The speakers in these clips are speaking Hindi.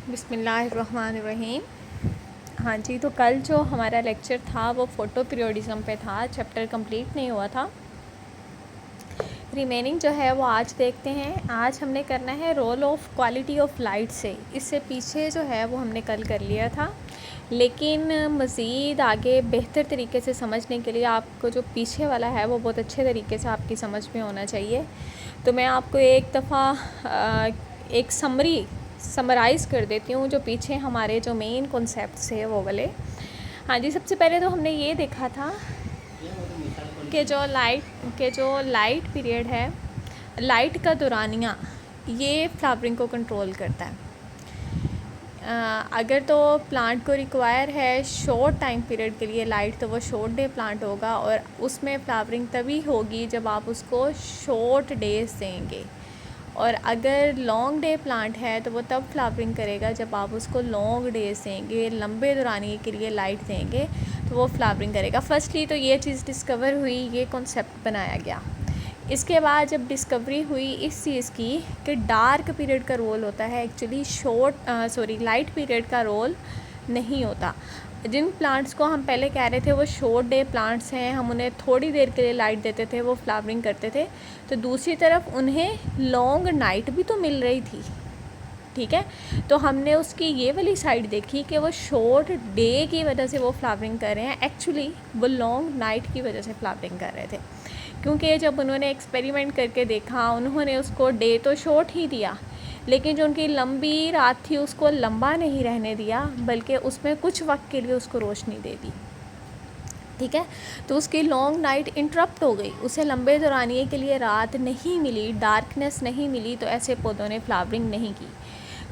बिस्मिल्लाहिर्रहमानिर्रहीम। हाँ जी, तो कल जो हमारा लेक्चर था वो फ़ोटो पीरियोडिज़म पे था। चैप्टर कंप्लीट नहीं हुआ था। रिमेनिंग जो है वो आज देखते हैं। आज हमने करना है role of quality of light से। इससे पीछे जो है वो हमने कल कर लिया था, लेकिन मज़ीद आगे बेहतर तरीके से समझने के लिए आपको जो पीछे वाला है वो बहुत अच्छे तरीके से आपकी समझ में होना चाहिए। तो मैं आपको एक दफ़ा एक समराइज़ कर देती हूँ जो पीछे हमारे जो मेन कॉन्सेप्ट्स है वो वाले। हाँ जी, सबसे पहले तो हमने ये देखा था कि जो लाइट पीरियड है, लाइट का दौरानिया, ये फ्लावरिंग को कंट्रोल करता है। अगर तो प्लांट को रिक्वायर है शॉर्ट टाइम पीरियड के लिए लाइट, तो वो शॉर्ट डे प्लांट होगा और उसमें फ्लावरिंग तभी होगी जब आप उसको शॉर्ट डेज देंगे। और अगर लॉन्ग डे प्लांट है तो वो तब फ्लावरिंग करेगा जब आप उसको लॉन्ग डेज देंगे, लंबे दौरानिए के लिए लाइट देंगे, तो वो फ्लावरिंग करेगा। फर्स्टली तो ये चीज़ डिस्कवर हुई, ये कॉन्सेप्ट बनाया गया। इसके बाद जब डिस्कवरी हुई इस चीज़ की कि डार्क पीरियड का रोल होता है, एक्चुअली लाइट पीरियड का रोल नहीं होता। जिन प्लांट्स को हम पहले कह रहे थे वो शॉर्ट डे प्लांट्स हैं, हम उन्हें थोड़ी देर के लिए लाइट देते थे, वो फ्लावरिंग करते थे, तो दूसरी तरफ उन्हें लॉन्ग नाइट भी तो मिल रही थी। ठीक है, तो हमने उसकी ये वाली साइड देखी कि वो शॉर्ट डे की वजह से वो फ्लावरिंग कर रहे हैं, एक्चुअली वो लॉन्ग नाइट की वजह से फ्लावरिंग कर रहे थे। क्योंकि जब उन्होंने एक्सपेरिमेंट करके देखा, उन्होंने उसको डे तो शॉर्ट ही दिया, लेकिन जो उनकी लंबी रात थी उसको लंबा नहीं रहने दिया, बल्कि उसमें कुछ वक्त के लिए उसको रोशनी दे दी। ठीक है, तो उसकी लॉन्ग नाइट इंटरप्ट हो गई, उसे लंबे दौरानिए के लिए रात नहीं मिली, डार्कनेस नहीं मिली, तो ऐसे पौधों ने फ्लावरिंग नहीं की।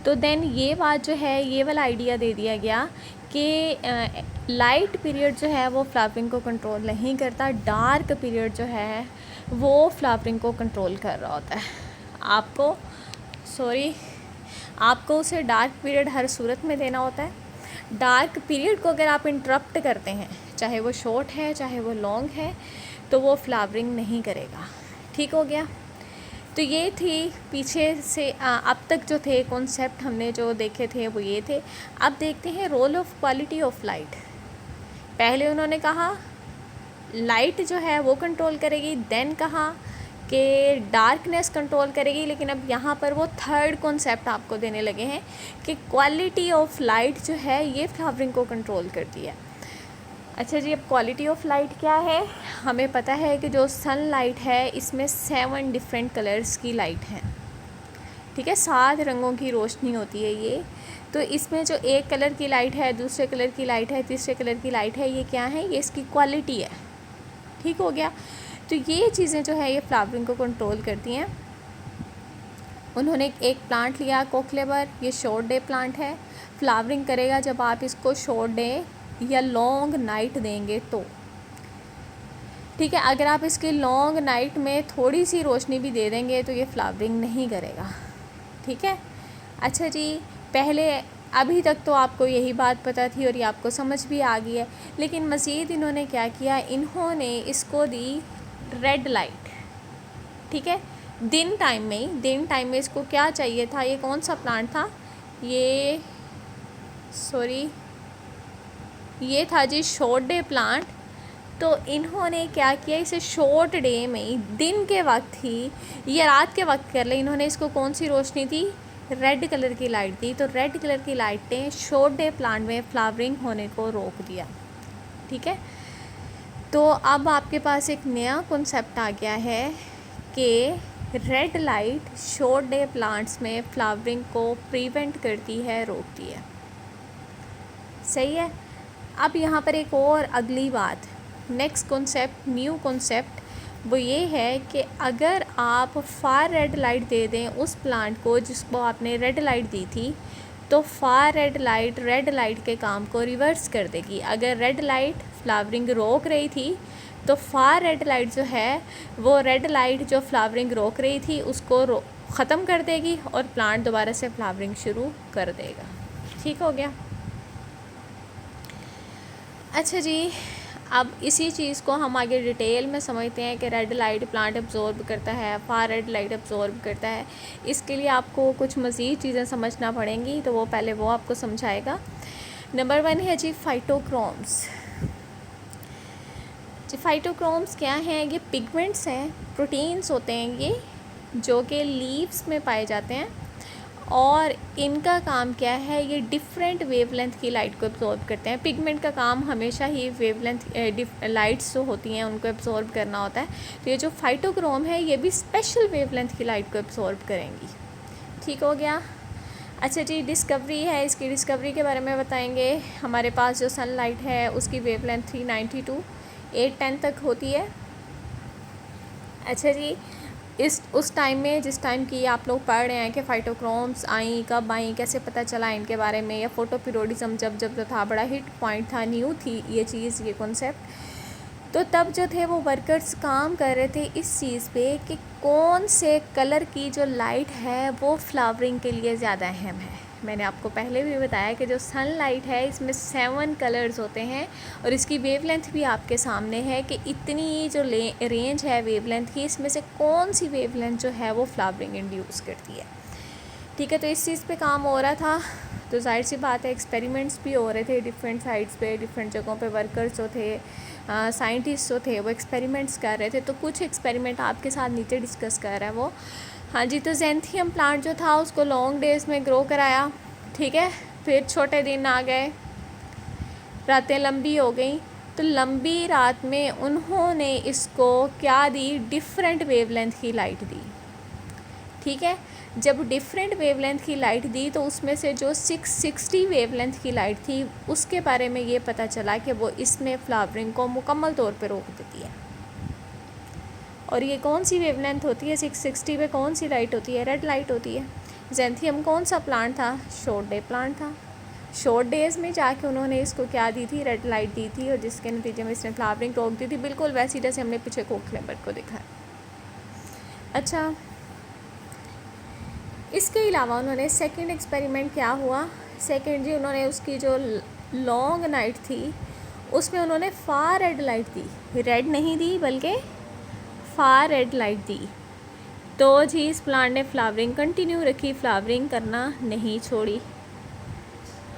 तो देन ये बात जो है, ये वाला आइडिया दे दिया गया कि लाइट पीरियड जो है वो फ्लावरिंग को कंट्रोल नहीं करता, डार्क पीरियड जो है वो फ्लावरिंग को कंट्रोल कर रहा होता है। आपको उसे डार्क पीरियड हर सूरत में देना होता है। डार्क पीरियड को अगर आप इंटरप्ट करते हैं, चाहे वो शॉर्ट है चाहे वो लॉन्ग है, तो वो फ्लावरिंग नहीं करेगा। ठीक हो गया। तो ये थी पीछे से अब तक जो थे कॉन्सेप्ट हमने जो देखे थे वो ये थे। अब देखते हैं role of quality of light. पहले उन्होंने कहा लाइट जो है वो कंट्रोल करेगी, देन कहा कि डार्कनेस कंट्रोल करेगी, लेकिन अब यहाँ पर वो थर्ड कॉन्सेप्ट आपको देने लगे हैं कि क्वालिटी ऑफ लाइट जो है ये फ्लावरिंग को कंट्रोल करती है। अच्छा जी, अब क्वालिटी ऑफ लाइट क्या है? हमें पता है कि जो सन लाइट है इसमें 7 डिफरेंट कलर्स की लाइट हैं। ठीक है, 7 रंगों की रोशनी होती है ये। तो इसमें जो एक कलर की लाइट है, दूसरे कलर की लाइट है, तीसरे कलर की लाइट है, ये क्या है? ये इसकी क्वालिटी है। ठीक हो गया। तो ये चीज़ें जो है ये फ्लावरिंग को कंट्रोल करती हैं। उन्होंने एक प्लांट लिया कोकलेबर, ये शॉर्ट डे प्लांट है, फ्लावरिंग करेगा जब आप इसको शॉर्ट डे या लॉन्ग नाइट देंगे तो। ठीक है, अगर आप इसकी लॉन्ग नाइट में थोड़ी सी रोशनी भी दे देंगे तो ये फ्लावरिंग नहीं करेगा। ठीक है। अच्छा जी, पहले अभी तक तो आपको यही बात पता थी और ये आपको समझ भी आ गई है, लेकिन मज़ीद इन्होंने क्या किया, इन्होंने इसको दी रेड लाइट। ठीक है, दिन टाइम में इसको क्या चाहिए था? ये कौन सा प्लांट था? ये था जी शॉर्ट डे प्लांट। तो इन्होंने क्या किया, इसे शॉर्ट डे में, दिन के वक्त ही या रात के वक्त कर ले, इन्होंने इसको कौन सी रोशनी दी? रेड कलर की लाइट दी। तो रेड कलर की लाइट ने शॉर्ट डे प्लांट में फ्लावरिंग होने को रोक दिया। ठीक है, तो अब आपके पास एक नया कॉन्सेप्ट आ गया है कि red light short day plants में फ्लावरिंग को प्रिवेंट करती है, रोकती है। सही है। अब यहाँ पर एक और अगली बात, नेक्स्ट कॉन्सेप्ट, न्यू कॉन्सेप्ट, वो ये है कि अगर आप फार रेड लाइट दे दें उस प्लांट को जिसको आपने रेड लाइट दी थी, तो फार रेड लाइट के काम को रिवर्स कर देगी। अगर रेड लाइट फ्लावरिंग रोक रही थी तो फार रेड लाइट जो है वो रेड लाइट जो फ्लावरिंग रोक रही थी उसको ख़त्म कर देगी और प्लांट दोबारा से फ्लावरिंग शुरू कर देगा। ठीक हो गया। अच्छा जी, अब इसी चीज़ को हम आगे डिटेल में समझते हैं कि रेड लाइट प्लांट एब्जॉर्ब करता है, फार रेड लाइट एब्जॉर्ब करता है। इसके लिए आपको कुछ मज़ीद चीज़ें समझना पड़ेंगी, तो वो पहले वो आपको समझाएगा। नंबर 1 है जी फाइटोक्रोम्स। जी फाइटोक्रोम्स क्या हैं? ये पिगमेंट्स हैं, प्रोटीन्स होते हैं ये, जो कि लीव्स में पाए जाते हैं। और इनका काम क्या है? ये डिफरेंट वेवलेंथ की लाइट को एब्जॉर्ब करते हैं। पिगमेंट का काम हमेशा ही वेवलेंथ लाइट्स जो होती हैं उनको एब्जॉर्ब करना होता है। तो ये जो फाइटोक्रोम है ये भी स्पेशल वेवलेंथ की लाइट को एब्जॉर्ब करेंगी। ठीक हो गया। अच्छा जी, डिस्कवरी है, इसकी डिस्कवरी के बारे में बताएंगे। हमारे पास जो सनलाइट है उसकी वेवलेंथ 390 to 810 तक होती है। अच्छा जी, उस टाइम में, जिस टाइम की आप लोग पढ़ रहे हैं कि फाइटोक्रोम्स आई, कब आई, कैसे पता चला इनके बारे में, या फोटोपिरोडिज्म जब जो था बड़ा हिट पॉइंट था, न्यू थी ये चीज़, ये कॉन्सेप्ट, तो तब जो थे वो वर्कर्स काम कर रहे थे इस चीज़ पे कि कौन से कलर की जो लाइट है वो फ्लावरिंग के लिए ज़्यादा अहम है। मैंने आपको पहले भी बताया कि जो सनलाइट है इसमें 7 कलर्स होते हैं, और इसकी वेवलेंथ भी आपके सामने है कि इतनी जो रेंज है वेवलेंथ की, इसमें से कौन सी वेवलेंथ जो है वो फ्लावरिंग इंड्यूस करती है। ठीक है, तो इस चीज़ पे काम हो रहा था, तो जाहिर सी बात है एक्सपेरिमेंट्स भी हो रहे थे डिफरेंट साइड्स पे, डिफरेंट जगहों पे वर्कर्स जो थे, साइंटिस्ट जो थे वो एक्सपेरिमेंट्स कर रहे थे। तो कुछ एक्सपेरिमेंट आपके साथ नीचे डिस्कस कर रहा है वो। हाँ जी, तो ज़ैंथियम प्लांट जो था उसको लॉन्ग डेज़ में ग्रो कराया। ठीक है, फिर छोटे दिन आ गए, रातें लंबी हो गई, तो लंबी रात में उन्होंने इसको क्या दी? डिफरेंट वेवलेंथ की लाइट दी। ठीक है, जब डिफरेंट वेवलेंथ की लाइट दी तो उसमें से जो 660 वेवलेंथ की लाइट थी उसके बारे में ये पता चला कि वो इसमें फ्लावरिंग को मुकम्मल तौर पे रोक देती है। और ये कौन सी वेवलेंथ होती है? 660 पे कौन सी लाइट होती है? रेड लाइट होती है। ज़ैंथियम कौन सा प्लांट था? शॉर्ट डे प्लांट था। शॉर्ट डेज़ में जाके उन्होंने इसको क्या दी थी? रेड लाइट दी थी, और जिसके नतीजे में इसने फ्लावरिंग रोक दी थी, बिल्कुल वैसी जैसे हमने पीछे कोकलेबर को देखा है। अच्छा, इसके अलावा उन्होंने सेकंड एक्सपेरिमेंट क्या हुआ? सेकंड जी, उन्होंने उसकी जो लॉन्ग नाइट थी उसमें उन्होंने फार रेड लाइट दी, रेड नहीं दी बल्कि फार रेड लाइट दी। तो जी इस प्लांट ने फ्लावरिंग कंटिन्यू रखी, फ्लावरिंग करना नहीं छोड़ी।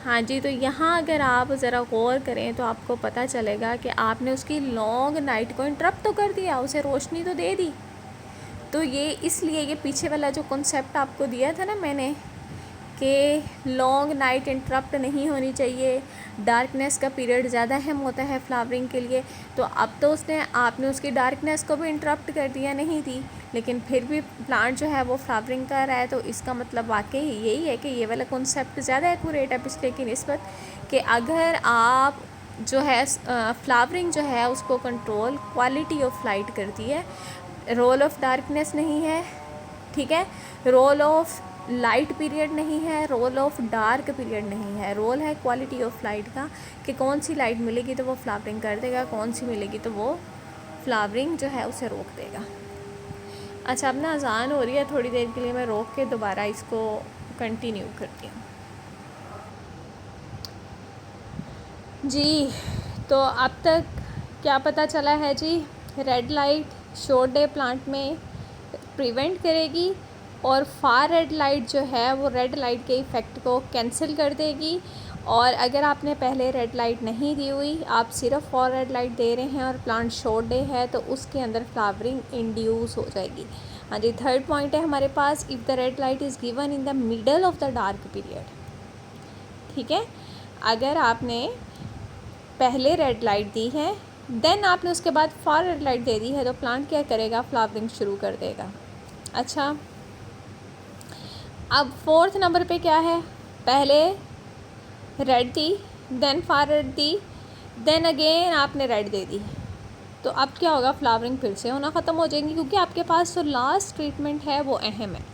हाँ जी, तो यहाँ अगर आप ज़रा गौर करें तो आपको पता चलेगा कि आपने उसकी लॉन्ग नाइट को इंटरप्ट तो कर दिया, उसे रोशनी तो दे दी। तो ये इसलिए ये पीछे वाला जो कॉन्सेप्ट आपको दिया था ना मैंने कि लॉन्ग नाइट इंटरप्ट नहीं होनी चाहिए, डार्कनेस का पीरियड ज़्यादा अहम होता है फ्लावरिंग के लिए, तो अब तो आपने उसकी डार्कनेस को भी इंटरप्ट कर दिया, नहीं दी, लेकिन फिर भी प्लांट जो है वो फ्लावरिंग कर रहा है। तो इसका मतलब वाकई यही है कि ये वाला कॉन्सेप्ट ज़्यादा एक्यूरेट है पिछले की निस्बत, कि अगर आप जो है फ्लावरिंग जो है उसको कंट्रोल क्वालिटी ऑफ लाइट करती है, रोल ऑफ डार्कनेस नहीं है। ठीक है, रोल ऑफ लाइट पीरियड नहीं है, रोल ऑफ डार्क पीरियड नहीं है, रोल है क्वालिटी ऑफ लाइट का, कि कौन सी लाइट मिलेगी तो वो फ्लावरिंग कर देगा, कौन सी मिलेगी तो वो फ्लावरिंग जो है उसे रोक देगा। अच्छा, अब ना अजान हो रही है, थोड़ी देर के लिए मैं रोक के दोबारा इसको कंटिन्यू करती हूँ जी। तो अब तक क्या पता चला है जी? Red light short day plant में प्रिवेंट करेगी, और फार रेड लाइट जो है वो रेड लाइट के इफ़ेक्ट को कैंसिल कर देगी। और अगर आपने पहले रेड लाइट नहीं दी हुई, आप सिर्फ फॉर रेड लाइट दे रहे हैं और प्लांट शॉर्ट डे है, तो उसके अंदर फ्लावरिंग इंड्यूस हो जाएगी। हाँ जी, थर्ड पॉइंट है हमारे पास, if the red light is given in the middle of the dark period. ठीक है, अगर आपने पहले रेड लाइट दी है, देन आपने उसके बाद फार रेड लाइट दे दी है, तो प्लांट क्या करेगा? फ्लावरिंग शुरू कर देगा। अच्छा, अब फोर्थ नंबर पे क्या है? पहले रेड दी, देन फार रेड दी, देन अगेन आपने रेड दे दी, तो अब क्या होगा? फ्लावरिंग फिर से होना ख़त्म हो जाएगी, क्योंकि आपके पास जो लास्ट ट्रीटमेंट है वो अहम है।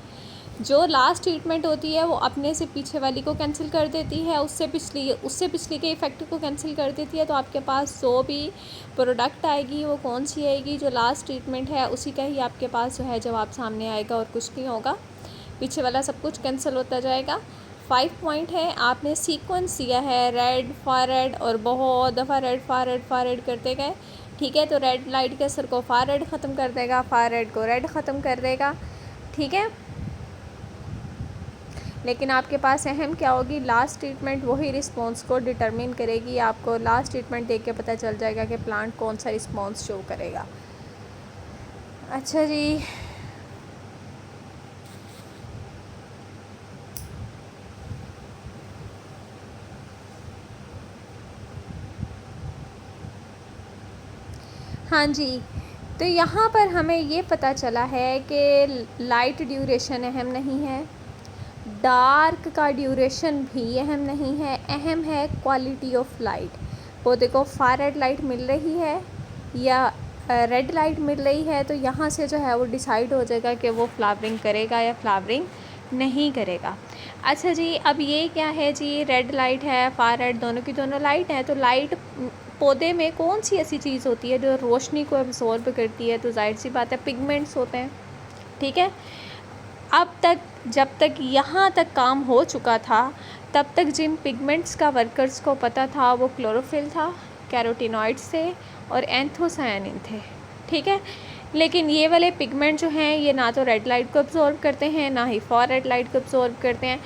जो लास्ट ट्रीटमेंट होती है वो अपने से पीछे वाली को कैंसिल कर देती है, उससे पिछली के इफ़ेक्ट को कैंसिल कर देती है। तो आपके पास जो भी प्रोडक्ट आएगी वो कौन सी आएगी? जो लास्ट ट्रीटमेंट है उसी का ही आपके पास जो है जवाब सामने आएगा, और कुछ नहीं होगा, पीछे वाला सब कुछ कैंसिल होता जाएगा। 5 पॉइंट है, आपने सीक्वेंस दिया है रेड फार रेड और बहुत दफ़ा रेड फार रेड करते गए, ठीक है। तो रेड लाइट के असर को फार रेड ख़त्म कर देगा, फार रेड को रेड ख़त्म कर देगा, ठीक है। लेकिन आपके पास अहम क्या होगी, लास्ट ट्रीटमेंट वही रिस्पॉन्स को डिटरमिन करेगी। आपको लास्ट ट्रीटमेंट देख के पता चल जाएगा कि प्लांट कौन सा रिस्पॉन्स शो करेगा। अच्छा जी, हाँ जी, तो यहाँ पर हमें ये पता चला है कि लाइट ड्यूरेशन अहम नहीं है, डार्क का ड्यूरेशन भी अहम नहीं है, अहम है क्वालिटी ऑफ लाइट। पौधे को फार रेड लाइट मिल रही है या रेड लाइट मिल रही है, तो यहाँ से जो है वो डिसाइड हो जाएगा कि वो फ्लावरिंग करेगा या फ्लावरिंग नहीं करेगा। अच्छा जी, अब ये क्या है जी, रेड लाइट है, फार रेड, दोनों की दोनों लाइट है। तो लाइट पौधे में कौन सी ऐसी चीज़ होती है जो रोशनी को एब्जॉर्ब करती है? तो जाहिर सी बात है पिगमेंट्स होते हैं, ठीक है। अब तक जब तक यहाँ तक काम हो चुका था, तब तक जिन पिगमेंट्स का वर्कर्स को पता था वो क्लोरोफिल था, कैरोटीनॉइड्स थे और एंथोसायानिन थे, ठीक है। लेकिन ये वाले पिगमेंट जो हैं ये ना तो रेड लाइट को एब्जॉर्ब करते हैं, ना ही फार रेड लाइट को एब्जॉर्ब करते हैं।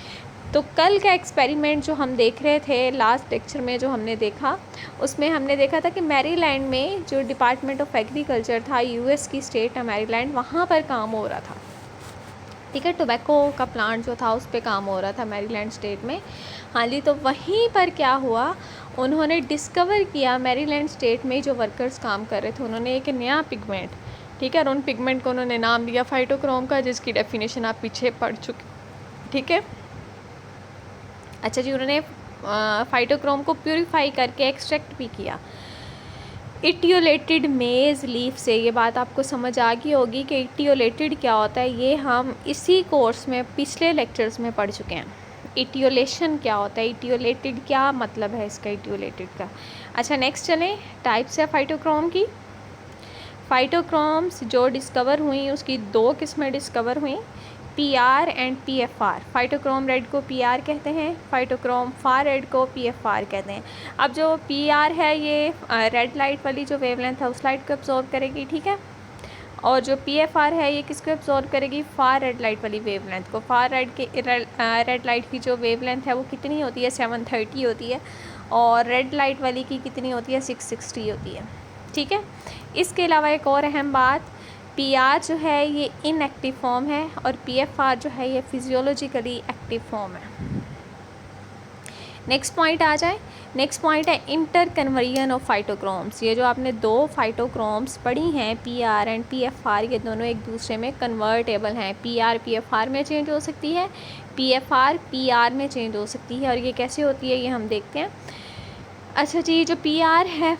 तो कल का एक्सपेरिमेंट जो हम देख रहे थे, लास्ट लेक्चर में जो हमने देखा, उसमें हमने देखा था कि मैरीलैंड में जो डिपार्टमेंट ऑफ एग्रीकल्चर था, यूएस की स्टेट है मैरीलैंड, वहाँ पर काम हो रहा था, ठीक है। टोबैको का प्लांट जो था उस पर काम हो रहा था मैरीलैंड स्टेट में। हाँ जी, तो वहीं पर क्या हुआ, उन्होंने डिस्कवर किया मैरीलैंड स्टेट में जो वर्कर्स काम कर रहे थे, उन्होंने एक नया पिगमेंट, ठीक है, और उन पिगमेंट को उन्होंने नाम दिया फाइटोक्रोम का, जिसकी डेफिनेशन आप पीछे पढ़ चुके, ठीक है। अच्छा जी, उन्होंने फाइटोक्रोम को प्यूरिफाई करके एक्सट्रैक्ट भी किया इटियोलेटेड मेज़ लीफ से। ये बात आपको समझ आ गई होगी कि इटियोलेटेड क्या होता है, ये हम इसी कोर्स में पिछले लेक्चर्स में पढ़ चुके हैं। इटियोलेशन क्या होता है, इटियोलेटेड क्या मतलब है इसका, इटियोलेटेड का। अच्छा, नेक्स्ट चलें, टाइप्स है फाइटोक्रोम की। फाइटोक्रोम्स जो डिस्कवर हुई उसकी 2 किस्में डिस्कवर हुई, PR and PFR। Phytochrome red को PR कहते हैं, फाइटोक्रोम फार रेड को PFR कहते हैं। अब जो PR है ये रेड लाइट वाली जो वेवलेंथ है उस लाइट को एब्जॉर्ब करेगी, ठीक है। और जो PFR है ये किसको एब्जॉर्ब करेगी, फार रेड लाइट वाली वेवलेंथ को। फार रेड लाइट की जो वेवलेंथ है वो कितनी होती है, 730 होती है, और रेड लाइट वाली की कितनी होती है, 660 होती है, ठीक है। इसके अलावा एक और अहम बात, PR जो है ये इनएक्टिव फॉर्म है और PFR जो है ये फिजियोलॉजिकली एक्टिव फॉर्म है। नेक्स्ट पॉइंट आ जाए, नेक्स्ट पॉइंट है इंटर कन्वर्जन ऑफ फाइटोक्रोम्स। ये जो आपने 2 फाइटोक्रोम्स पढ़ी हैं, PR एंड PFR, ये दोनों एक दूसरे में कन्वर्टेबल हैं। PR PFR में चेंज हो सकती है, PFR PR में चेंज हो सकती है। और ये कैसे होती है ये हम देखते हैं। अच्छा जी, जो PR है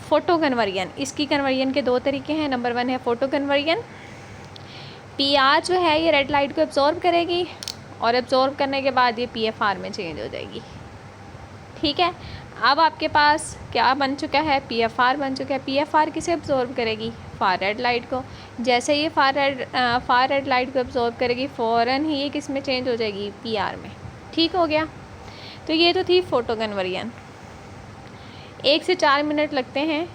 फोटो कन्वर्जन, इसकी कन्वर्जन के 2 तरीके हैं। नंबर 1 है फोटो कन्वर्जन। PR जो है ये रेड लाइट को एब्जॉर्ब करेगी और एब्जॉर्ब करने के बाद ये PFR में चेंज हो जाएगी, ठीक है। अब आपके पास क्या बन चुका है, PFR बन चुका है। PFR किसे एब्जॉर्ब करेगी, फार रेड लाइट को। जैसे ये फार रेड लाइट को एब्जॉर्ब करेगी, फ़ौरन ही ये किस में चेंज हो जाएगी, PR में, ठीक हो गया। तो ये तो थी फ़ोटो कन्वर्जन। 1 से 4 मिनट लगते हैं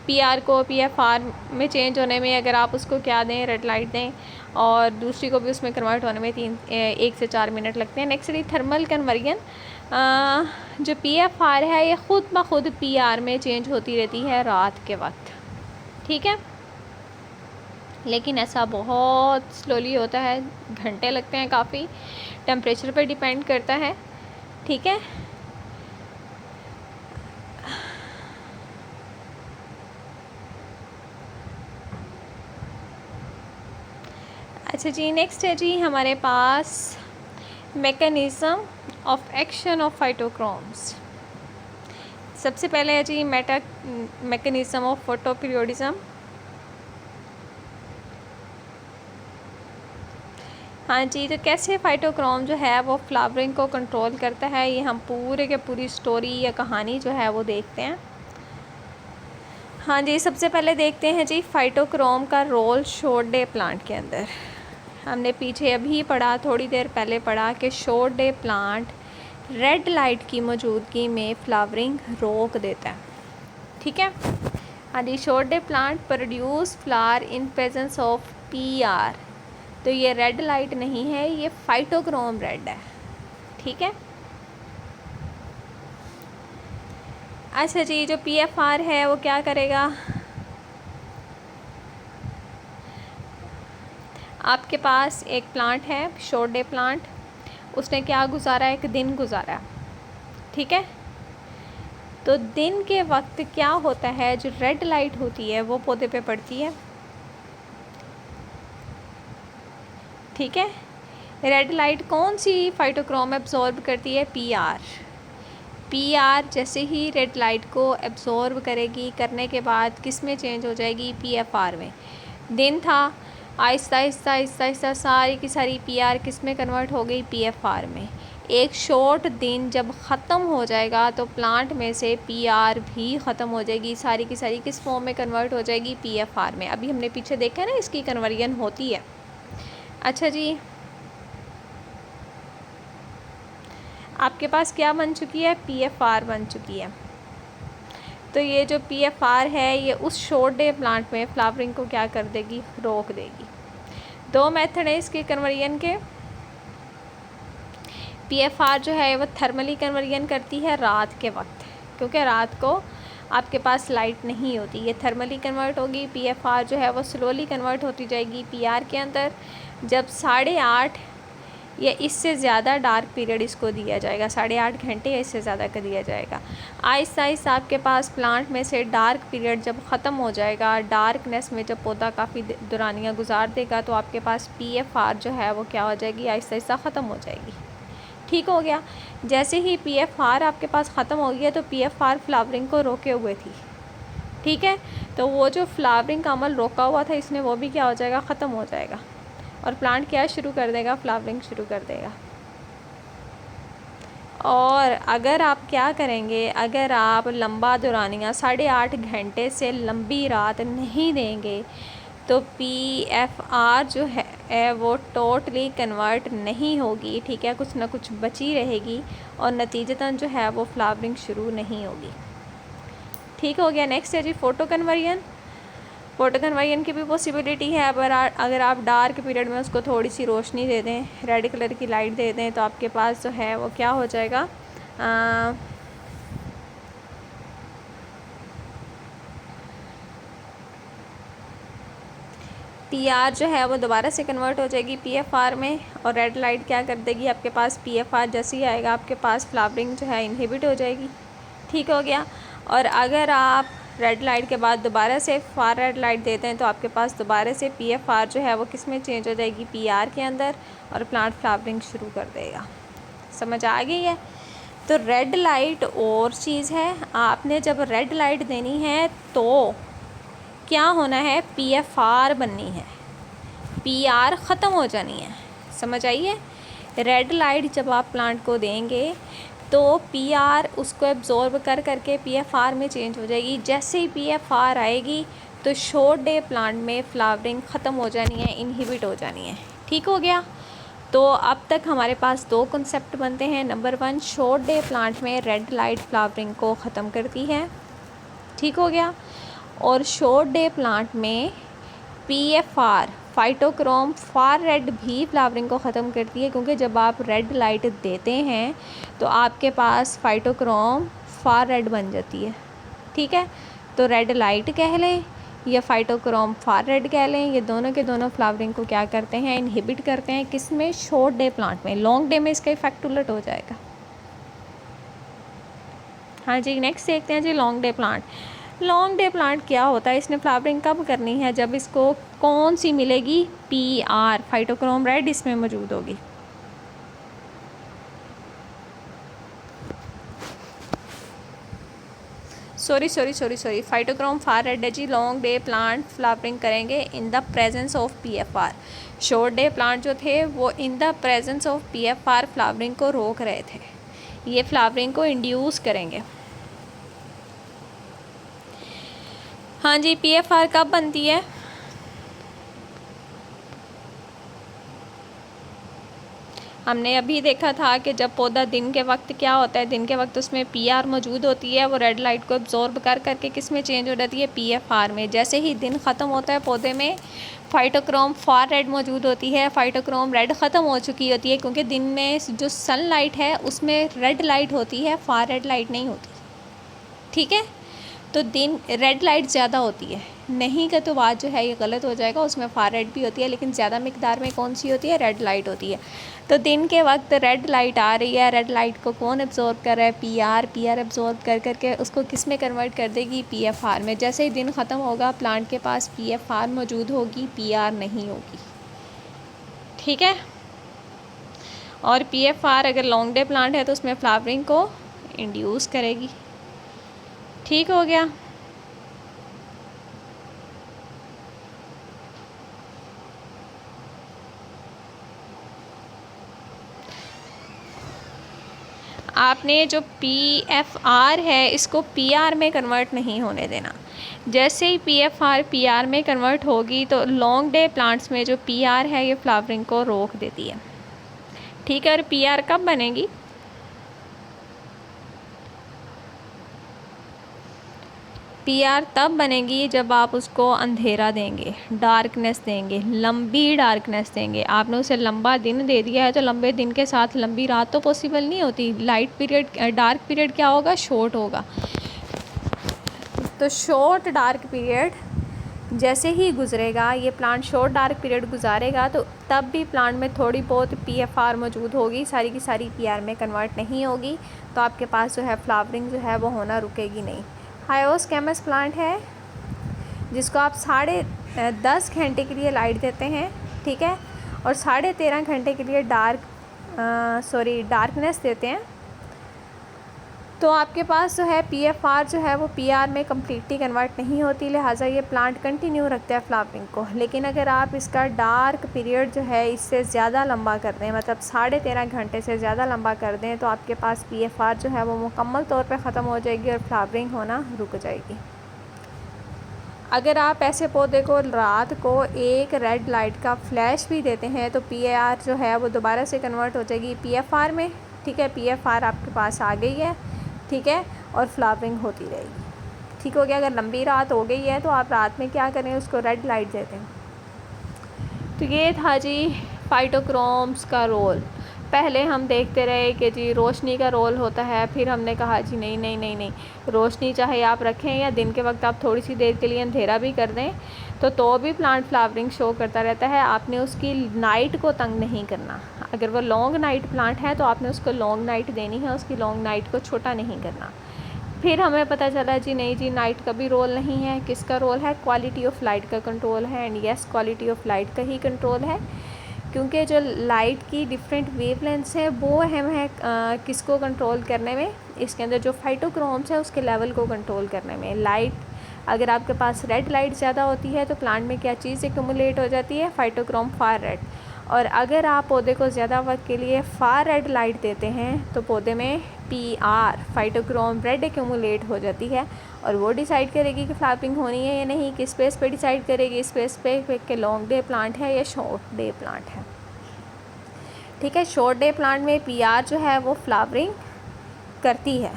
PR को PFR में चेंज होने में, अगर आप उसको क्या दें, रेड लाइट दें, और दूसरी को भी उसमें कन्वर्ट होने में 1 से 4 मिनट लगते हैं। नेक्स्ट है थर्मल कन्वर्जन। जो PFR है ये ख़ुद ब खुद PR में चेंज होती रहती है रात के वक्त, ठीक है। लेकिन ऐसा बहुत स्लोली होता है, घंटे लगते हैं काफ़ी, टेम्परेचर पर डिपेंड करता है, ठीक है। अच्छा जी, नेक्स्ट है जी हमारे पास मैकेनिज़्म ऑफ एक्शन ऑफ फाइटोक्रोम्स। सबसे पहले है जी मैकेनिज़्म ऑफ फोटोपीरियोडिज्म। हाँ जी, तो कैसे फाइटोक्रोम जो है वो फ्लावरिंग को कंट्रोल करता है, ये हम पूरे के पूरी स्टोरी या कहानी जो है वो देखते हैं। हाँ जी, सबसे पहले देखते हैं जी फाइटोक्रोम का रोल शॉर्ट डे प्लांट के अंदर। हमने पीछे अभी पढ़ा, थोड़ी देर पहले पढ़ा कि short day plant red light की मौजूदगी में फ्लावरिंग रोक देता है। ठीक है। हाँ जी, short day plant produce flower in presence of PR। तो ये रेड लाइट नहीं है, ये फाइटोक्रोम रेड है। ठीक है। अच्छा जी, जो PFR है वो क्या करेगा, आपके पास एक प्लांट है शॉर्ट डे प्लांट, उसने क्या गुजारा, एक दिन गुजारा। ठीक है। तो दिन के वक्त क्या होता है, जो रेड लाइट होती है वो पौधे पे पड़ती है। ठीक है। रेड लाइट कौन सी फाइटोक्रोम एब्जॉर्ब करती है, PR जैसे ही रेड लाइट को एब्जॉर्ब करेगी, करने के बाद किस में चेंज हो जाएगी, PFR में। दिन था, आहिस्ता आहिस्ता आहिस्ता आहिस्ता सारी की सारी PR किस में कन्वर्ट हो गई, PFR में। एक शॉर्ट दिन जब ख़त्म हो जाएगा तो प्लांट में से PR भी ख़त्म हो जाएगी, सारी की सारी किस फॉर्म में कन्वर्ट हो जाएगी, PFR में। अभी हमने पीछे देखा है ना, इसकी कन्वर्जन होती है। अच्छा जी, आपके पास क्या बन चुकी है, PFR बन चुकी है। तो ये जो PFR है ये उस शॉर्ट डे प्लांट में फ्लावरिंग को क्या कर देगी, रोक देगी। दो मेथड है इसके कन्वर्जन के। PFR जो है वो थर्मली कन्वर्जन करती है रात के वक्त, क्योंकि रात को आपके पास लाइट नहीं होती, ये थर्मली कन्वर्ट होगी। PFR जो है वो स्लोली कन्वर्ट होती जाएगी PR के अंदर। जब 8:30 या इससे ज़्यादा डार्क पीरियड इसको दिया जाएगा, 8.5 घंटे या इससे ज़्यादा का दिया जाएगा। आहिस्ता आहिस्ता आपके पास प्लांट में से डार्क पीरियड जब ख़त्म हो जाएगा, डार्कनेस में जब पौधा काफ़ी दुरानियाँ गुजार देगा, तो आपके पास PFR जो है वो क्या हो जाएगी, आहिस्ता आहिस्ता ख़त्म हो जाएगी। ठीक हो गया। जैसे ही PFR आपके पास ख़त्म हो गया तो PFR फ्लावरिंग को रोके हुए थी। ठीक है। तो वो जो फ्लावरिंग का अमल रोका हुआ था इसमें, वो भी क्या हो जाएगा, ख़त्म हो जाएगा, और प्लांट क्या शुरू कर देगा, फ्लावरिंग शुरू कर देगा। और अगर आप क्या करेंगे, अगर आप लंबा दौरानिया 8.5 घंटे से लंबी रात नहीं देंगे तो PFR जो है वो टोटली कन्वर्ट नहीं होगी। ठीक है, कुछ ना कुछ बची रहेगी और नतीजतन जो है वो फ्लावरिंग शुरू नहीं होगी। ठीक हो गया। नेक्स्ट है जी फ़ोटो कन्वर्जन। फ़ोटो कन्वर्जन की भी पॉसिबिलिटी है। अगर आप डार्क पीरियड में उसको थोड़ी सी रोशनी दे दें, रेड कलर की लाइट दे दें, तो आपके पास जो है वो क्या हो जाएगा, PR जो है वो दोबारा से कन्वर्ट हो जाएगी PFR में, और रेड लाइट क्या कर देगी, आपके पास PFR जैसे ही आएगा आपके पास फ्लावरिंग जो है इनहिबिट हो जाएगी। ठीक हो गया। और अगर आप रेड लाइट के बाद दोबारा से फार रेड लाइट देते हैं तो आपके पास दोबारा से PFR जो है वो किस में चेंज हो जाएगी, PR के अंदर, और प्लांट फ्लावरिंग शुरू कर देगा। समझ आ गई है। तो रेड लाइट और चीज़ है, आपने जब रेड लाइट देनी है तो क्या होना है, PFR बननी है, PR ख़त्म हो जानी है। समझ आइए। रेड लाइट जब आप प्लांट को देंगे तो PR उसको एब्जॉर्ब कर करके PFR में चेंज हो जाएगी। जैसे ही PFR आएगी तो शॉर्ट डे प्लांट में फ्लावरिंग ख़त्म हो जानी है, इनहिबिट हो जानी है। ठीक हो गया। तो अब तक हमारे पास दो कॉन्सेप्ट बनते हैं। नंबर 1, शॉर्ट डे प्लांट में रेड लाइट फ्लावरिंग को ख़त्म करती है। ठीक हो गया। और शॉर्ट डे प्लांट में PFR फाइटोक्रोम फार रेड भी फ्लावरिंग को ख़त्म करती है, क्योंकि जब आप रेड लाइट देते हैं तो आपके पास फाइटोक्रोम फार रेड बन जाती है। ठीक है। तो रेड लाइट कह लें या फाइटोक्रोम फार रेड कह लें, ये दोनों के दोनों फ्लावरिंग को क्या करते हैं, इनहिबिट करते हैं। किस में, शॉर्ट डे प्लांट में। लॉन्ग डे में इसका इफेक्ट उलट हो जाएगा। हाँ जी, नेक्स्ट देखते हैं जी long day plant. Long day plant क्या होता है, इसने फ्लावरिंग कब करनी है, जब इसको कौन सी मिलेगी, PR फाइटोक्रोम रेड इसमें मौजूद होगी। सॉरी फाइटोक्रोम फार रेड है जी। लॉन्ग डे प्लांट फ्लावरिंग करेंगे in the presence of PFR। Short day plant जो थे वो in the presence of PFR flowering को रोक रहे थे, ये फ्लावरिंग को इंड्यूस करेंगे। हाँ जी, PFR कब बनती है, हमने अभी देखा था कि जब पौधा दिन के वक्त क्या होता है, दिन के वक्त उसमें पीआर मौजूद होती है, वो रेड लाइट को एब्जॉर्ब कर करके किस में चेंज हो जाती है, पीएफआर में। जैसे ही दिन ख़त्म होता है पौधे में फाइटोक्रोम फार रेड मौजूद होती है, फाइटोक्रोम रेड ख़त्म हो चुकी होती है, क्योंकि दिन में जो सनलाइट है उसमें रेड लाइट होती है, फार रेड लाइट नहीं होती। ठीक है, तो दिन रेड लाइट ज़्यादा होती है, नहीं का तो बात जो है ये गलत हो जाएगा, उसमें फार रेड भी होती है, लेकिन ज़्यादा मिकदार में कौन सी होती है, रेड लाइट होती है। तो दिन के वक्त रेड लाइट आ रही है, रेड लाइट को कौन एब्जॉर्ब कर रहा है, पीआर एब्जॉर्ब कर करके उसको किस में कन्वर्ट कर देगी, पीएफआर में। जैसे ही दिन ख़त्म होगा प्लांट के पास पीएफआर मौजूद होगी, पीआर नहीं होगी। ठीक है, और पीएफआर अगर लॉन्ग डे प्लांट है तो उसमें फ्लावरिंग को इंड्यूस करेगी। ठीक हो गया। आपने जो पीएफआर है इसको पीआर में कन्वर्ट नहीं होने देना। जैसे ही पीएफआर पीआर में कन्वर्ट होगी तो लॉन्ग डे प्लांट्स में जो पीआर है ये फ्लावरिंग को रोक देती है। ठीक है, और पीआर कब बनेगी, पीआर तब बनेगी जब आप उसको अंधेरा देंगे, डार्कनेस देंगे, लंबी डार्कनेस देंगे। आपने उसे लंबा दिन दे दिया है तो लंबे दिन के साथ लंबी रात तो पॉसिबल नहीं होती। लाइट पीरियड डार्क पीरियड क्या होगा, शॉर्ट होगा। तो शॉर्ट डार्क पीरियड जैसे ही गुजरेगा, ये प्लांट शॉर्ट डार्क पीरियड गुजारेगा तो तब भी प्लांट में थोड़ी बहुत पीएफआर मौजूद होगी, सारी की सारी पीआर में कन्वर्ट नहीं होगी। तो आपके पास जो है फ्लावरिंग जो है वो होना रुकेगी नहीं। हाइओस्कैमस प्लांट है जिसको आप 10.5 घंटे के लिए लाइट देते हैं, ठीक है, और 13.5 घंटे के लिए डार्कनेस देते हैं, तो आपके पास जो है पीएफआर जो है वो पीआर में कम्प्लीटली कन्वर्ट नहीं होती, लिहाजा ये प्लांट कंटिन्यू रखता है फ्लावरिंग को। लेकिन अगर आप इसका डार्क पीरियड जो है इससे ज़्यादा लंबा कर दें, मतलब 13.5 घंटे से ज़्यादा लंबा कर दें, तो आपके पास पीएफआर जो है वो मुकम्मल तौर पे ख़त्म हो जाएगी और फ्लावरिंग होना रुक जाएगी। अगर आप ऐसे पौधे को रात को एक रेड लाइट का फ्लैश भी देते हैं तो पीआर जो है वो दोबारा से कन्वर्ट हो जाएगी पीएफआर में। ठीक है, पीएफआर आपके पास आ गई है, ठीक है, और फ्लावरिंग होती रहेगी। ठीक हो गया। अगर लंबी रात हो गई है तो आप रात में क्या करें, उसको रेड लाइट देते हैं। तो ये था जी फाइटोक्रोम्स का रोल। पहले हम देखते रहे कि जी रोशनी का रोल होता है, फिर हमने कहा जी नहीं नहीं नहीं नहीं, रोशनी चाहे आप रखें या दिन के वक्त आप थोड़ी सी देर के लिए अंधेरा भी कर दें तो भी प्लांट फ्लावरिंग शो करता रहता है। आपने उसकी नाइट को तंग नहीं करना। अगर वो लॉन्ग नाइट प्लांट है तो आपने उसको लॉन्ग नाइट देनी है, उसकी लॉन्ग नाइट को छोटा नहीं करना। फिर हमें पता चला जी नहीं जी, नाइट का भी रोल नहीं है। किसका रोल है, क्वालिटी ऑफ लाइट का कंट्रोल है। And yes, quality of light का ही कंट्रोल है, क्योंकि जो लाइट की डिफरेंट वेवलेंथ्स हैं वो अहम है किसको कंट्रोल करने में, इसके अंदर जो फाइटोक्रोम्स है उसके लेवल को कंट्रोल करने में। लाइट अगर आपके पास रेड लाइट ज़्यादा होती है तो प्लांट में क्या चीज़ एक्यूमुलेट हो जाती है, फाइटोक्रोम फार रेड। और अगर आप पौधे को ज़्यादा वक्त के लिए फार रेड लाइट देते हैं तो पौधे में पीआर फाइटोक्रोम रेड एक्यूमुलेट हो जाती है, और वो डिसाइड करेगी कि फ्लावरिंग होनी है या नहीं। किस बेस पे डिसाइड करेगी, स्पेस पे कि लॉन्ग डे प्लांट है या शॉर्ट डे प्लांट है। ठीक है, शॉर्ट डे प्लांट में पीआर जो है वो फ्लावरिंग करती है,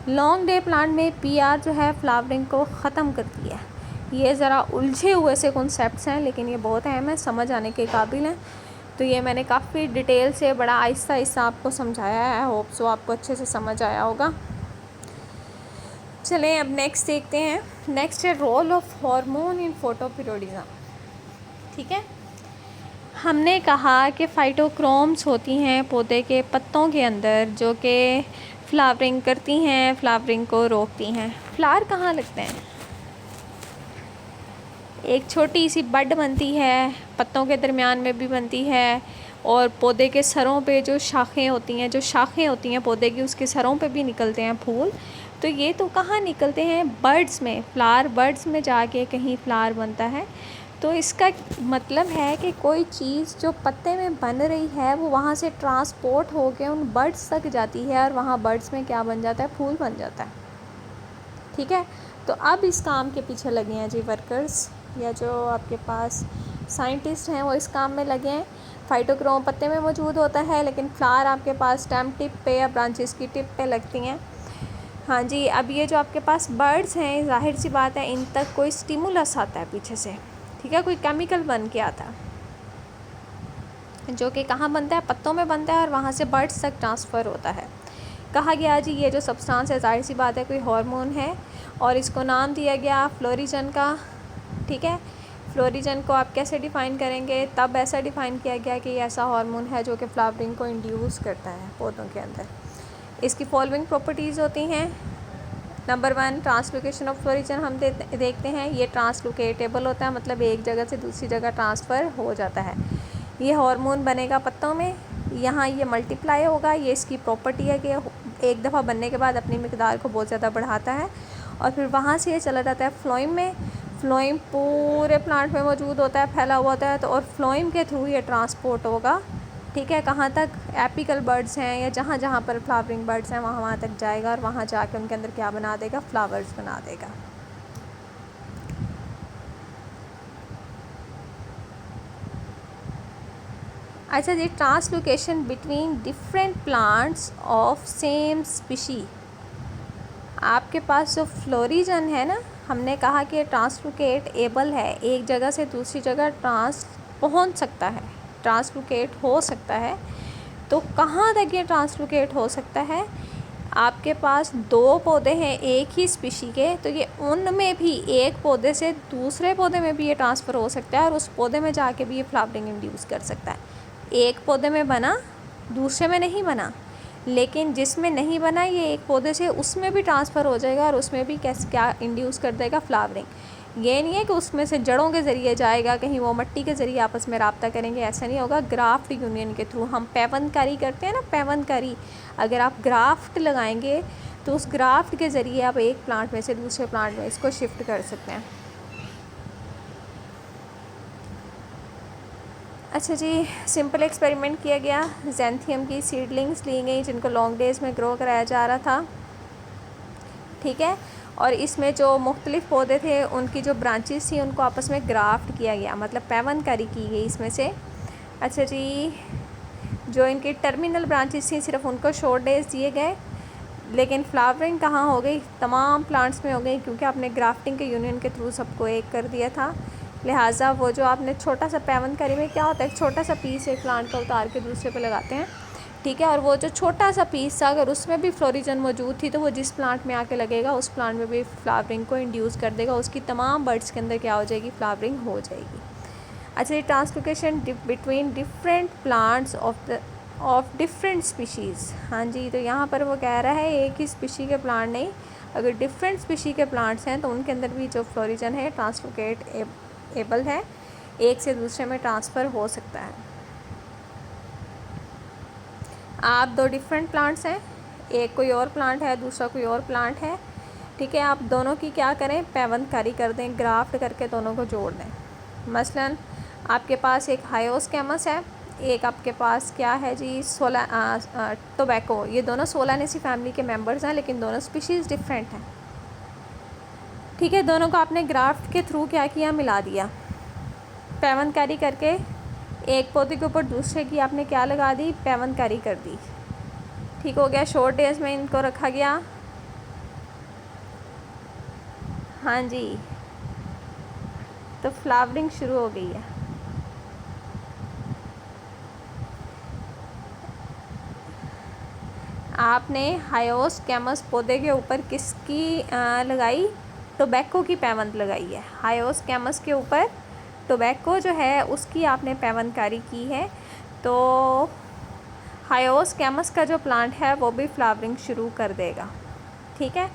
लॉन्ग डे प्लांट में पीआर जो है फ्लावरिंग को ख़त्म करती है। ये ज़रा उलझे हुए से कॉन्सेप्ट्स हैं, लेकिन ये बहुत अहम है, समझ आने के काबिल हैं। तो ये मैंने काफ़ी डिटेल से बड़ा आहिस्ता आहिस्ता आपको समझाया है, होप सो आपको अच्छे से समझ आया होगा। चलें अब नेक्स्ट देखते हैं। नेक्स्ट है role of hormone in photoperiodism. ठीक है, हमने कहा कि फाइटोक्रोम्स होती हैं पौधे के पत्तों के अंदर जो कि फ्लावरिंग करती हैं, फ्लावरिंग को रोकती हैं। फ्लावर कहाँ लगते हैं, एक छोटी सी बड बनती है, पत्तों के दरमियान में भी बनती है, और पौधे के सरों पे जो शाखें होती हैं पौधे की, उसके सरों पे भी निकलते हैं फूल। तो ये तो कहाँ निकलते हैं, बर्ड्स में, फ्लावर बर्ड्स में जाके कहीं फ्लावर बनता है। तो इसका मतलब है कि कोई चीज़ जो पत्ते में बन रही है वो वहाँ से ट्रांसपोर्ट होकर उन बर्ड्स तक जाती है, और वहाँ बर्ड्स में क्या बन जाता है, फूल बन जाता है। ठीक है, तो अब इस काम के पीछे लगे हैं जी वर्कर्स, या जो आपके पास साइंटिस्ट हैं वो इस काम में लगे हैं फाइटोक्रोम पत्ते में मौजूद होता है, लेकिन फ्लावर आपके पास स्टेम टिप पे या ब्रांचेस की टिप पे लगती हैं। हाँ जी, अब ये जो आपके पास बर्ड्स हैं, ज़ाहिर सी बात है इन तक कोई स्टिमुलस आता है पीछे से, ठीक है, कोई केमिकल बन के आता है जो कि कहाँ बनता है, पत्तों में बनता है और वहाँ से बर्ड्स तक ट्रांसफ़र होता है। कहा गया जी ये जो सब्सटेंस है ज़ाहिर सी बात है कोई हार्मोन है और इसको नाम दिया गया फ्लोरिजन का, ठीक है। फ्लोरिजन को आप कैसे डिफ़ाइन करेंगे, तब ऐसा डिफ़ाइन किया गया कि ये ऐसा हार्मोन है जो कि फ्लावरिंग को इंड्यूस करता है पौधों के अंदर। इसकी फॉलोइंग प्रॉपर्टीज़ होती हैं। नंबर 1, ट्रांसलोकेशन ऑफ फ्लोरिजन हम देखते हैं। ये ट्रांसलोकेटेबल होता है, मतलब एक जगह से दूसरी जगह ट्रांसफ़र हो जाता है। ये हार्मोन बनेगा पत्तों में, यहाँ ये मल्टीप्लाई होगा, ये इसकी प्रॉपर्टी है कि एक दफ़ा बनने के बाद अपनी मिकदार को बहुत ज़्यादा बढ़ाता है और फिर वहाँ से ये चला जाता है फ्लोएम में। फ्लोएम पूरे प्लांट में मौजूद होता है, फैला हुआ होता है, तो और फ्लोएम के थ्रू ये ट्रांसपोर्ट होगा, ठीक है, कहाँ तक, एपिकल बर्ड्स हैं या जहाँ जहाँ पर फ्लावरिंग बर्ड्स हैं वहाँ तक जाएगा और वहाँ जाके उनके अंदर क्या बना देगा, फ्लावर्स बना देगा। अच्छा जी, translocation between different plants of same species. आपके पास जो फ्लोरिजन है ना, हमने कहा कि ट्रांसलोकेट एबल है, एक जगह से दूसरी जगह पहुंच सकता है, ट्रांसलोकेट हो सकता है। तो कहाँ तक ये ट्रांसलोकेट हो सकता है, आपके पास 2 पौधे हैं एक ही स्पीशी के, तो ये उनमें भी एक पौधे से दूसरे पौधे में भी ये ट्रांसफ़र हो सकता है और उस पौधे में जाके भी ये फ्लावरिंग इंड्यूस कर सकता है। एक पौधे में बना, दूसरे में नहीं बना, लेकिन जिसमें नहीं बना ये एक पौधे से उसमें भी ट्रांसफ़र हो जाएगा और उसमें भी क्या इंड्यूस कर देगा, फ्लावरिंग। ये नहीं है कि उसमें से जड़ों के ज़रिए जाएगा, कहीं वो मिट्टी के ज़रिए आपस में रब्ता करेंगे, ऐसा नहीं होगा। ग्राफ्ट यूनियन के थ्रू हम पैवनकारी करते हैं ना, पैवनकारी, अगर आप ग्राफ्ट लगाएंगे तो उस ग्राफ्ट के ज़रिए आप एक प्लांट में से दूसरे प्लांट में इसको शिफ्ट कर सकते हैं। अच्छा जी, सिंपल एक्सपेरिमेंट किया गया, ज़ैंथियम की सीडलिंग्स ली गई जिनको लॉन्ग डेज़ में ग्रो कराया जा रहा था, ठीक है, और इसमें जो मुख्तलिफ़ पौधे थे उनकी जो ब्रांचेस थी उनको आपस में ग्राफ्ट किया गया, मतलब पैवनकारी की गई इसमें से। अच्छा जी, जो इनकी टर्मिनल ब्रांचेस थी सिर्फ उनको शॉर्ट डेज दिए गए, लेकिन फ्लावरिंग कहाँ हो गई, तमाम प्लांट्स में हो गई, क्योंकि आपने ग्राफ्टिंग के यूनियन के थ्रू सबको एक कर दिया था। लिहाजा वो जो आपने छोटा सा पैवनकारी में क्या होता है, छोटा सा पीस एक प्लांट का उतार के दूसरे पे लगाते हैं, ठीक है, और वो जो छोटा सा पीस था अगर उसमें भी फ्लोरिजन मौजूद थी तो वो जिस प्लांट में आके लगेगा उस प्लांट में भी फ्लावरिंग को इंड्यूस कर देगा, उसकी तमाम बर्ड्स के अंदर क्या हो जाएगी, फ्लावरिंग हो जाएगी। अच्छा, ये translocation between different plants of different species. हाँ जी, तो यहाँ पर वो कह रहा है एक ही स्पीशी के प्लांट नहीं, अगर डिफरेंट स्पीशी के प्लांट्स हैं तो उनके अंदर भी जो फ्लोरिजन है ट्रांसलोकेट एबल है, एक से दूसरे में ट्रांसफ़र हो सकता है। आप 2 डिफरेंट प्लांट्स हैं, एक कोई और प्लांट है दूसरा कोई और प्लांट है, ठीक है, आप दोनों की क्या करें, पैवनकारी कर दें, ग्राफ्ट करके दोनों को जोड़ दें। मसलन आपके पास एक हायोस्कैमस है, एक आपके पास क्या है जी, टोबैको, ये दोनों सोलानेसी फैमिली के मेंबर्स हैं लेकिन दोनों स्पीशीज़ डिफरेंट हैं, ठीक है। दोनों को आपने ग्राफ्ट के थ्रू क्या किया, मिला दिया, पैवनकारी करके एक पौधे के ऊपर दूसरे की आपने क्या लगा दी, पैवनकारी कर दी, ठीक हो गया। शॉर्ट डेज में इनको रखा गया, हाँ जी, तो फ्लावरिंग शुरू हो गई है। आपने हायोस्कैमस पौधे के ऊपर किसकी लगाई, टोबैको की पैवंत लगाई है, हायोस्कैमस के ऊपर टोबैको जो है उसकी आपने पैवनकारी की है, तो हायोस्कैमस का जो प्लांट है वो भी फ्लावरिंग शुरू कर देगा, ठीक है।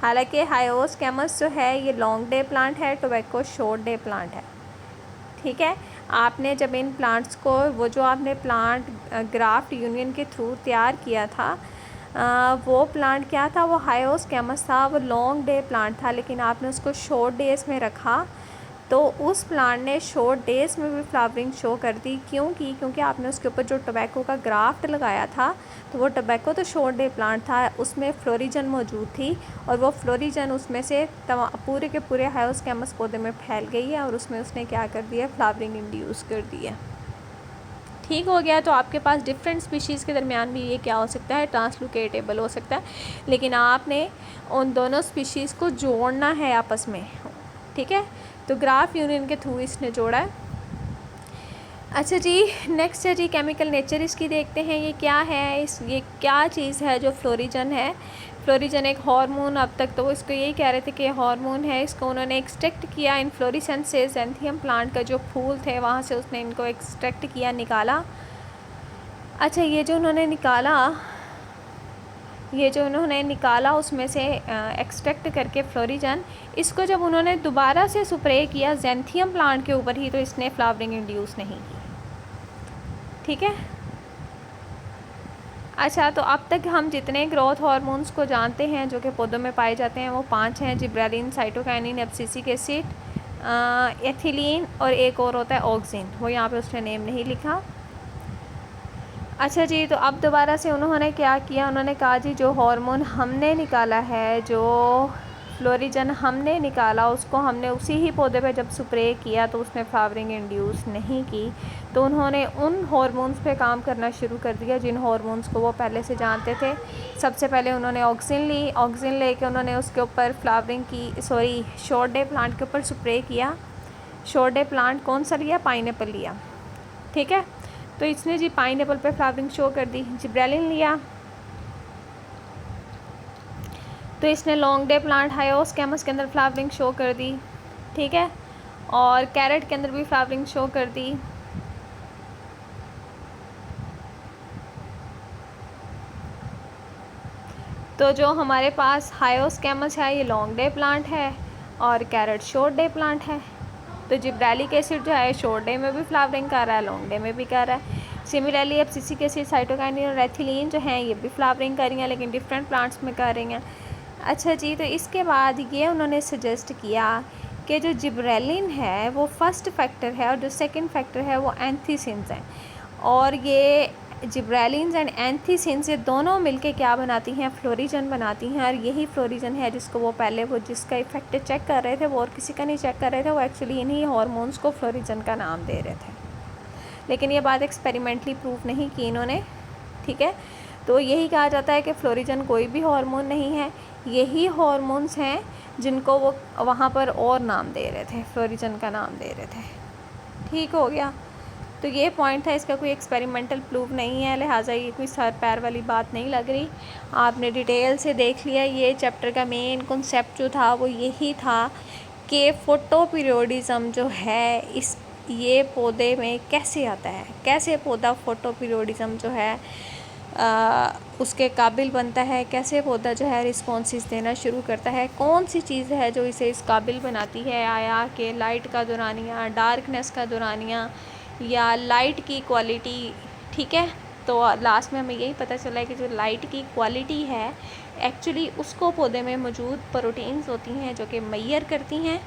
हालांकि हायोस्कैमस जो है ये लॉन्ग डे प्लांट है, टोबैको शॉर्ट डे प्लांट है, ठीक है। आपने जब इन प्लांट्स को, वो जो आपने प्लांट ग्राफ्ट यूनियन के थ्रू तैयार किया था, वो प्लांट क्या था, वो हायोस्कैमस था, वो लॉन्ग डे प्लांट था, लेकिन आपने उसको शॉर्ट डेज में रखा तो उस प्लांट ने शॉर्ट डेज में भी फ्लावरिंग शो कर दी। क्योंकि आपने उसके ऊपर जो टोबैको का ग्राफ्ट लगाया था, तो वो टोबैको तो शॉर्ट डे प्लांट था, उसमें फ्लोरिजन मौजूद थी और वो फ्लोरिजन उसमें से पूरे के पूरे हायोस्कैमस पौधे में फैल गई है और उसमें उसने क्या कर दिया, फ्लावरिंग इंड्यूस कर दी है। ठीक हो गया। तो आपके पास डिफरेंट स्पीशीज़ के दरमियान भी ये क्या हो सकता है, ट्रांसलोकेटेबल हो सकता है, लेकिन आपने उन दोनों स्पीशीज़ को जोड़ना है आपस में। ठीक है, तो ग्राफ यूनियन के थ्रू इसने जोड़ा है। अच्छा जी, नेक्स्ट है जी केमिकल नेचर इसकी देखते हैं। ये क्या है, ये क्या चीज़ है जो फ्लोरिजन है। फ्लोरिजन एक हार्मोन, अब तक तो वो इसको यही कह रहे थे कि हार्मोन है। इसको उन्होंने एक्सट्रैक्ट किया इन्फ्लोरिसेंस से, ज़ैंथियम प्लांट का जो फूल थे वहाँ से उसने इनको एक्सट्रैक्ट किया, निकाला। अच्छा, ये जो उन्होंने निकाला उसमें से एक्सट्रैक्ट करके फ्लोरिजन, इसको जब उन्होंने दोबारा से स्प्रे किया ज़ैंथियम प्लांट के ऊपर ही, तो इसने फ्लावरिंग इंड्यूस नहीं की। ठीक है। अच्छा, तो अब तक हम जितने ग्रोथ हार्मोन्स को जानते हैं जो कि पौधों में पाए जाते हैं वो 5 हैं, gibberellin, cytokinin, abscisic acid, ethylene और एक और होता है ऑक्सिन, वो यहाँ पे उसने नेम नहीं लिखा। अच्छा जी, तो अब दोबारा से उन्होंने क्या किया, उन्होंने कहा जी जो हार्मोन हमने निकाला है, जो फ्लोरिजन हमने निकाला, उसको हमने उसी ही पौधे पे जब स्प्रे किया तो उसने फ्लावरिंग इंड्यूस नहीं की। तो उन्होंने उन हार्मोन्स पे काम करना शुरू कर दिया जिन हार्मोन्स को वो पहले से जानते थे। सबसे पहले उन्होंने ऑक्सिन ली, ऑक्सिन लेके उन्होंने उसके ऊपर शॉर्ट डे प्लांट के ऊपर स्प्रे किया। शॉर्ट डे प्लांट कौन सा लिया, पाइनएप्पल लिया। ठीक है, तो इसने जी पाइनएप्पल पे फ्लावरिंग शो कर दी। जिब्रेलिन लिया तो इसने लॉन्ग डे प्लांट हायोस्कैमस के अंदर फ्लावरिंग शो कर दी। ठीक है, और कैरेट के अंदर भी फ्लावरिंग शो कर दी। तो जो हमारे पास हायोस्कैमस है ये लॉन्ग डे प्लांट है और कैरेट शॉर्ट डे प्लांट है। तो जिब्रेलिक एसिड जो है शॉर्ट डे में भी फ्लावरिंग कर रहा है, लॉन्ग डे में भी कर रहा है। सिमिलरली एब्सिसिक एसिड, साइटोकाइनिन और एथिलीन जो हैं ये भी फ्लावरिंग कर रही हैं, लेकिन डिफरेंट प्लांट्स में कर रही हैं। अच्छा जी, तो इसके बाद ये उन्होंने सजेस्ट किया कि जो जिब्रेलिन है वो फर्स्ट फैक्टर है और जो सेकंड फैक्टर है वो एंथीसिन्स हैं, और ये जिब्रेलिन्स एंड एंथीसिन्स ये दोनों मिलके क्या बनाती हैं, फ्लोरिजन बनाती हैं। और यही फ्लोरिजन है जिसको वो पहले वो जिसका इफेक्ट चेक कर रहे थे, वो और किसी का नहीं चेक कर रहे थे, वो एक्चुअली इन्हीं हार्मोन्स को फ्लोरिजन का नाम दे रहे थे, लेकिन ये बात एक्सपेरिमेंटली प्रूव नहीं की इन्होंने। ठीक है, तो यही कहा जाता है कि फ्लोरिजन कोई भी हार्मोन नहीं है, यही हार्मोन्स हैं जिनको वो वहाँ पर और नाम दे रहे थे, फ्लोरिजन का नाम दे रहे थे। ठीक हो गया, तो ये पॉइंट था, इसका कोई एक्सपेरिमेंटल प्रूफ नहीं है, लिहाजा ये कोई सर पैर वाली बात नहीं लग रही। आपने डिटेल से देख लिया। ये चैप्टर का मेन कॉन्सेप्ट जो था वो यही था कि फोटो पीरियोडिज़म जो है ये पौधे में कैसे आता है, कैसे पौधा फोटो पीरियोडिज़म जो है उसके काबिल बनता है, कैसे पौधा जो है रिस्पॉन्सेस देना शुरू करता है, कौन सी चीज़ है जो इसे इस काबिल बनाती है, आया कि लाइट का दौरानिया, डार्कनेस का दौरानिया या लाइट की क्वालिटी। ठीक है, तो लास्ट में हमें यही पता चला है कि जो लाइट की क्वालिटी है एक्चुअली उसको पौधे में मौजूद प्रोटीन्स होती हैं जो कि मेजर करती हैं,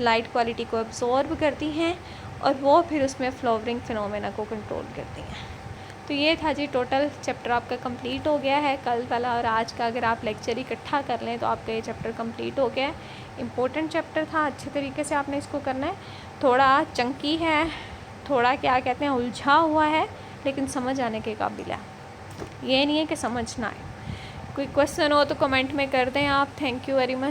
लाइट क्वालिटी को एब्जॉर्ब करती हैं और वो फिर उसमें फ्लावरिंग फिनोमेना को कंट्रोल करती हैं। तो ये था जी, टोटल चैप्टर आपका कंप्लीट हो गया है। कल वाला और आज का अगर आप लेक्चर इकट्ठा कर लें तो आपका ये चैप्टर कंप्लीट हो गया है। इम्पोर्टेंट चैप्टर था, अच्छे तरीके से आपने इसको करना है। थोड़ा चंकी है, थोड़ा क्या कहते हैं उलझा हुआ है, लेकिन समझ आने के काबिल है। ये नहीं है कि समझ ना आए। कोई क्वेश्चन हो तो कमेंट में कर दें आप। Thank you very much.